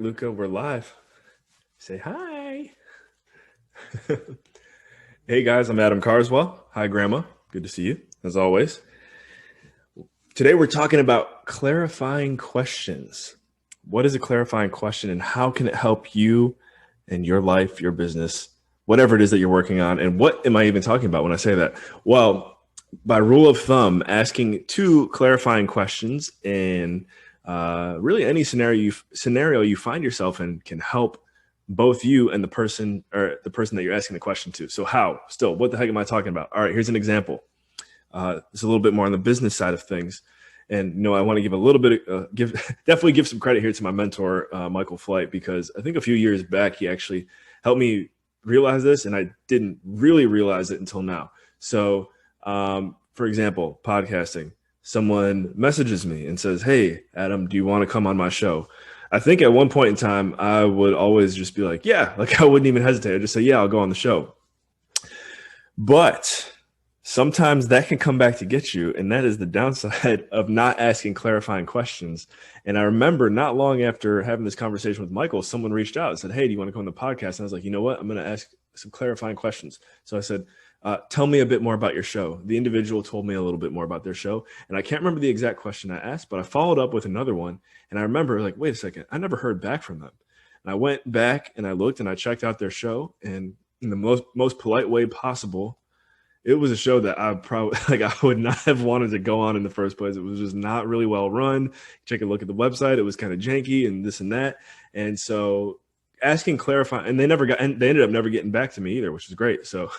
Luca, we're live. Say hi. Hey guys, I'm Adam Carswell. Hi, Grandma. Good to see you, as always. Today we're talking about clarifying questions. What is a clarifying question and how can it help you in your life, your business, whatever it is that you're working on? And what am I even talking about when I say that? Well, by rule of thumb, asking two clarifying questions in really any scenario you find yourself in can help both you and the person that you're asking the question to. So how? Still, what the heck am I talking about? All right, here's an example. It's a little bit more on the business side of things. And I want to give a little bit, definitely give some credit here to my mentor, Michael Flight, because I think a few years back he actually helped me realize this, and I didn't really realize it until now. So, for example, podcasting. Someone messages me and says, "Hey, Adam, do you want to come on my show?" I think at one point in time, I would always just be like, "Yeah," like I wouldn't even hesitate. I'd just say, "Yeah, I'll go on the show." But sometimes that can come back to get you, and that is the downside of not asking clarifying questions. And I remember not long after having this conversation with Michael, someone reached out and said, "Hey, do you want to come on the podcast?" And I was like, "You know what? I'm going to ask some clarifying questions." So I said, "Tell me a bit more about your show." The individual told me a little bit more about their show, and I can't remember the exact question I asked, but I followed up with another one, and I remember like, wait a second, I never heard back from them. And I went back and I looked and I checked out their show, and in the most polite way possible, it was a show that I probably I would not have wanted to go on in the first place. It was just not really well run. Take a look at the website; it was kind of janky and this and that. And so, asking clarifying, and they ended up never getting back to me either, which is great. So,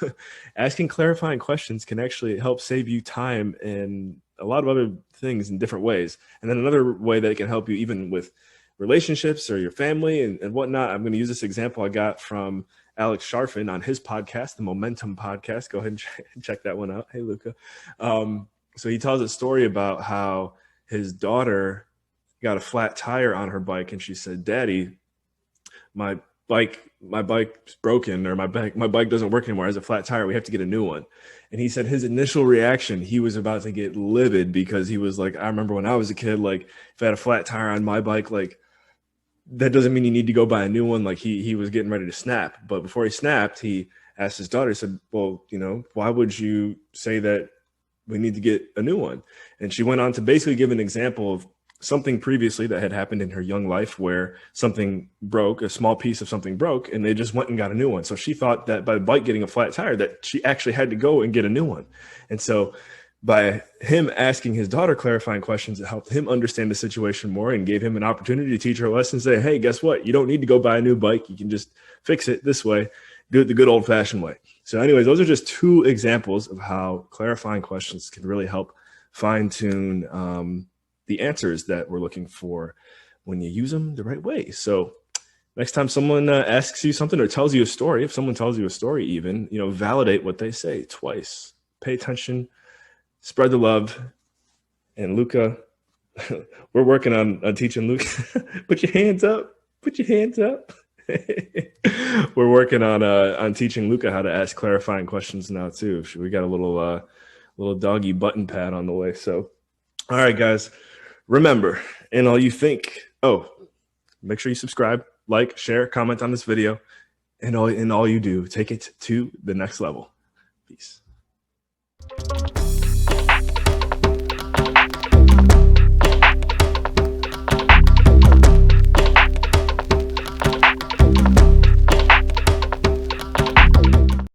asking clarifying questions can actually help save you time and a lot of other things in different ways. And then another way that it can help you even with relationships or your family and whatnot. I'm going to use this example I got from Alex Sharfin on his podcast, the Momentum Podcast. Go ahead and check that one out. Hey, Luca. So he tells a story about how his daughter got a flat tire on her bike, and she said, "Daddy, my bike's broken, or my bike doesn't work anymore. It has a flat tire. We have to get a new one." And he said his initial reaction, he was about to get livid, because he was like, "I remember when I was a kid, like if I had a flat tire on my bike, like that doesn't mean you need to go buy a new one." Like he was getting ready to snap. But before he snapped, he asked his daughter, he said, "Well, why would you say that we need to get a new one?" And she went on to basically give an example of something previously that had happened in her young life where something broke, a small piece of something broke, and they just went and got a new one. So she thought that by the bike getting a flat tire, that she actually had to go and get a new one. And so by him asking his daughter clarifying questions, it helped him understand the situation more and gave him an opportunity to teach her a lesson. Say, "Hey, guess what? You don't need to go buy a new bike. You can just fix it this way. Do it the good old fashioned way." So anyways, those are just two examples of how clarifying questions can really help fine tune the answers that we're looking for when you use them the right way. So next time someone asks you something or tells you a story, if someone tells you a story even, validate what they say twice. Pay attention, spread the love. And Luca, we're working on teaching Luca. Put your hands up. Put your hands up. We're working on teaching Luca how to ask clarifying questions now too. We got a little doggy button pad on the way. So, all right, guys. Remember, and all you think, make sure you subscribe, like, share, comment on this video, and all you do, take it to the next level. Peace.